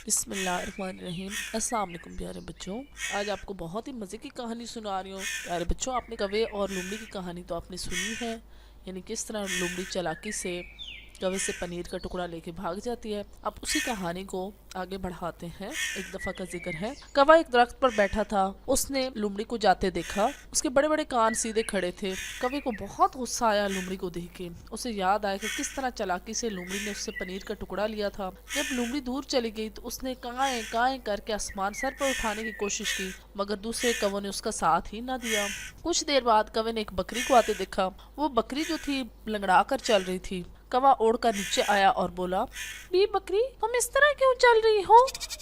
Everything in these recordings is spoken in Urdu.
بسم اللہ الرحمن الرحیم۔ السلام علیکم پیارے بچوں، آج آپ کو بہت ہی مزے کی کہانی سنا رہی ہوں۔ پیارے بچوں، آپ نے کوے اور لومڑی کی کہانی تو آپ نے سنی ہے، یعنی کس طرح لومڑی چالاکی سے کوے سے پنیر کا ٹکڑا لے کے بھاگ جاتی ہے۔ اب اسی کہانی کو آگے بڑھاتے ہیں۔ ایک دفعہ کا ذکر ہے، کوہ ایک درخت پر بیٹھا تھا۔ اس نے لومڑی کو جاتے دیکھا، اس کے بڑے بڑے کان سیدھے کھڑے تھے۔ کوے کو بہت غصہ آیا لومڑی کو دیکھ کے۔ اسے یاد آیا کہ کس طرح چالاکی سے لومڑی نے اس سے پنیر کا ٹکڑا لیا تھا۔ جب لومڑی دور چلی گئی تو اس نے کائیں کائیں کر کے آسمان سر پر اٹھانے کی کوشش کی، مگر دوسرے کووں نے اس کا ساتھ ہی نہ دیا۔ کچھ دیر بعد کوے نے ایک بکری کو آتے دیکھا۔ وہ بکری جو تھی لنگڑا کر چل رہی تھی۔ کوہ اوڑ کر نیچے آیا اور بولا، بی بکری، تم اس طرح کیوں چل رہی ہو؟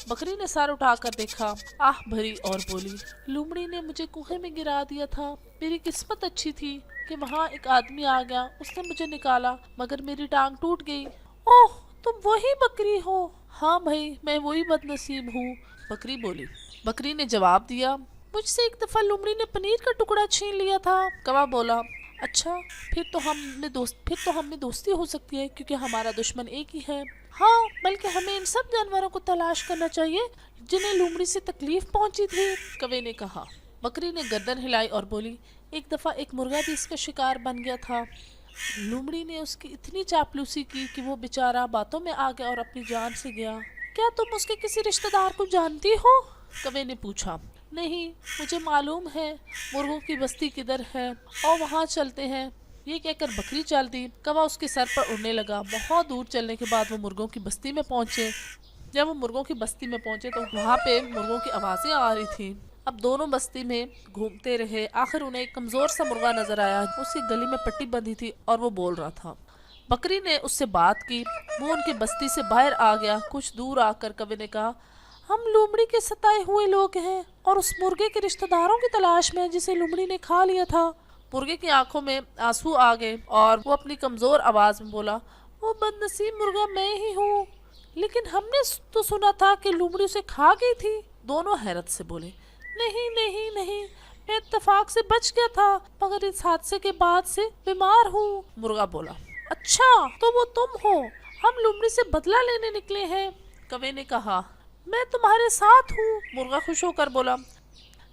بکری نے سر اٹھا کر دیکھا، آہ بھری اور بولی، لومڑی نے مجھے کوہے میں گرا دیا تھا۔ میری قسمت اچھی تھی کہ وہاں ایک آدمی آ گیا، اس نے مجھے نکالا، مگر میری ٹانگ ٹوٹ گئی۔ اوہ، تم وہی بکری ہو؟ ہاں بھائی، میں وہی بد نصیب ہوں، بکری بولی۔ بکری نے جواب دیا، مجھ سے ایک دفعہ لومڑی نے پنیر کا ٹکڑا چھین لیا تھا۔ کوہ بولا، اچھا، پھر تو ہم میں دوستی ہو سکتی ہے، کیونکہ ہمارا دشمن ایک ہی ہے۔ ہاں، بلکہ ہمیں ان سب جانوروں کو تلاش کرنا چاہیے جنہیں لومڑی سے تکلیف پہنچی تھی، کوے نے کہا۔ بکری نے گردن ہلائی اور بولی، ایک دفعہ ایک مرغا بھی اس کا شکار بن گیا تھا۔ لومڑی نے اس کی اتنی چاپلوسی کی کہ وہ بیچارہ باتوں میں آ گیا اور اپنی جان سے گیا۔ کیا تم اس کے کسی رشتہ دار کو جانتی ہو؟ کوے نے پوچھا۔ نہیں، مجھے معلوم ہے مرغوں کی بستی کدھر ہے، اور وہاں چلتے ہیں۔ یہ کہہ کر بکری چل دی۔ کوہ اس کے سر پر اڑنے لگا۔ بہت دور چلنے کے بعد وہ مرغوں کی بستی میں پہنچے۔ جب وہ مرغوں کی بستی میں پہنچے تو وہاں پہ مرغوں کی آوازیں آ رہی تھیں۔ اب دونوں بستی میں گھومتے رہے، آخر انہیں ایک کمزور سا مرغا نظر آیا، اس کی گلی میں پٹی بندھی تھی اور وہ بول رہا تھا۔ بکری نے اس سے بات کی، وہ ان کی بستی سے باہر آ گیا۔ کچھ دور آ کر کوے نے کہا، ہم لومڑی کے ستائے ہوئے لوگ ہیں اور اس مرغے کے رشتہ داروں کی تلاش میں جسے لومڑی نے کھا لیا تھا۔ مرغے کی آنکھوں میں آنسو آ گئے اور وہ اپنی کمزور آواز میں بولا، وہ بد نصیب مرغا میں ہی ہوں، لیکن ہم نے تو سنا تھا کہ لومڑی اسے کھا گئی تھی۔ دونوں حیرت سے بولے، نہیں نہیں نہیں، میں اتفاق سے بچ گیا تھا، مگر اس حادثے کے بعد سے بیمار ہوں۔ مرغا بولا، اچھا، تو وہ تم ہو، ہم لومڑی سے بدلہ لینے نکلے ہیں۔ کوے نے کہا، میں تمہارے ساتھ ہوں۔ مرغا خوش ہو کر بولا،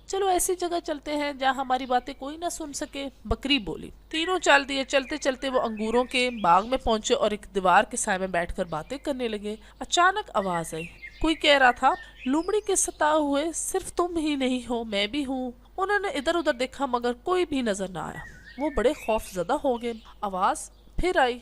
چلو ایسی جگہ چلتے ہیں جہاں ہماری باتیں کوئی نہ سن سکے۔ بکری بولی۔ تینوں چل دیے۔ چلتے چلتے وہ انگوروں کے باغ میں پہنچے اور ایک دیوار کے سائے میں بیٹھ کر باتیں کرنے لگے۔ اچانک آواز آئی، کوئی کہہ رہا تھا، لومڑی کے ستائے ہوئے صرف تم ہی نہیں ہو، میں بھی ہوں۔ انہوں نے ادھر ادھر دیکھا مگر کوئی بھی نظر نہ آیا۔ وہ بڑے خوف زدہ ہو گئے۔ آواز پھر آئی،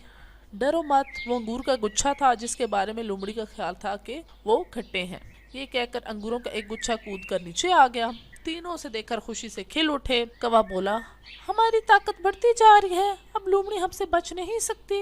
ڈرو مت، وہ انگور کا گچھا تھا جس کے بارے میں لومڑی کا خیال تھا کہ وہ کھٹے ہیں۔ یہ کہہ کر انگوروں کا ایک گچھا کود کر نیچے آ گیا۔ تینوں سے دیکھ کر خوشی سے کھل اٹھے۔ کوہ بولا، ہماری طاقت بڑھتی جا رہی ہے، اب لومڑی ہم سے بچ نہیں سکتی۔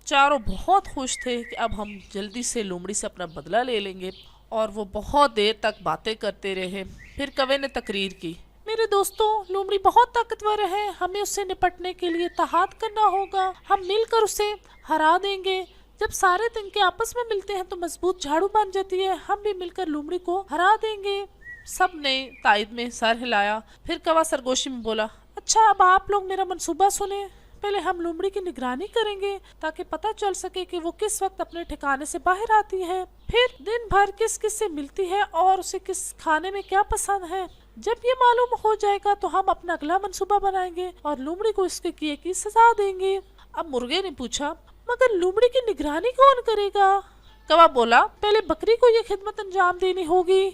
چاروں بہت خوش تھے کہ اب ہم جلدی سے لومڑی سے اپنا بدلہ لے لیں گے، اور وہ بہت دیر تک باتیں کرتے رہے۔ پھر کوے نے تقریر کی، میرے دوستوں، لومڑی بہت طاقتور ہے، ہمیں اس سے نپٹنے کے لیے اتحاد کرنا ہوگا، ہم مل کر اسے ہرا دیں گے۔ جب سارے تنکے آپس میں ملتے ہیں تو مضبوط جھاڑو بن جاتی ہے، ہم بھی مل کر لومڑی کو ہرا دیں گے۔ سب نے تائید میں سر ہلایا۔ پھر کوہ سرگوشی میں بولا، اچھا، اب آپ لوگ میرا منصوبہ سنیں۔ پہلے ہم لومڑی کی نگرانی کریں گے تاکہ پتہ چل سکے کہ وہ کس وقت اپنے ٹھکانے سے باہر آتی ہے، پھر دن بھر کس کس سے ملتی ہے اور اسے کس کھانے میں کیا پسند ہے۔ جب یہ معلوم ہو جائے گا تو ہم اپنا اگلا منصوبہ بنائیں گے اور لومڑی کو اس کے کیے کی سزا دیں گے۔ اب مرغے نے پوچھا، مگر لومڑی کی نگرانی کون کرے گا؟ کوہ بولا، پہلے بکری کو یہ خدمت انجام دینی ہوگی۔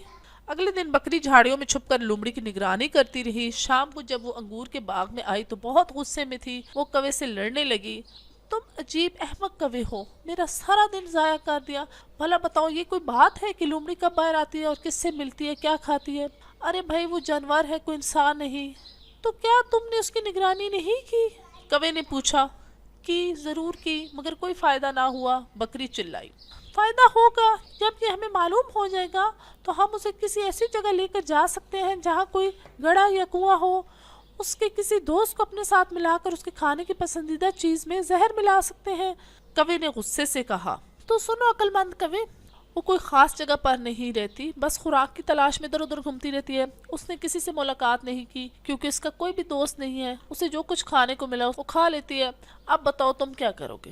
اگلے دن بکری جھاڑیوں میں چھپ کر لومڑی کی نگرانی کرتی رہی۔ شام کو جب وہ انگور کے باغ میں آئی تو بہت غصے میں تھی۔ وہ کوے سے لڑنے لگی، تم عجیب احمق کوے ہو، میرا سارا دن ضائع کر دیا۔ بھلا بتاؤ، یہ کوئی بات ہے کہ لومڑی کب باہر آتی ہے اور کس سے ملتی ہے، کیا کھاتی ہے؟ ارے بھائی، وہ جانور ہے، کوئی انسان نہیں۔ تو کیا تم نے اس کی نگرانی نہیں کی؟ کوے نے پوچھا۔ کی، ضرور کی، مگر کوئی فائدہ نہ ہوا، بکری چلائی۔ فائدہ ہوگا، جب یہ ہمیں معلوم ہو جائے گا تو ہم اسے کسی ایسی جگہ لے کر جا سکتے ہیں جہاں کوئی گڑھا یا کنواں ہو، اس کے کسی دوست کو اپنے ساتھ ملا کر اس کے کھانے کی پسندیدہ چیز میں زہر ملا سکتے ہیں۔ کوے نے غصے سے کہا، تو سنو عقل مند کوے، وہ کوئی خاص جگہ پر نہیں رہتی، بس خوراک کی تلاش میں ادھر ادھر گھومتی رہتی ہے۔ اس نے کسی سے ملاقات نہیں کی کیونکہ اس کا کوئی بھی دوست نہیں ہے، اسے جو کچھ کھانے کو ملا وہ کھا لیتی ہے۔ اب بتاؤ تم کیا کرو گے؟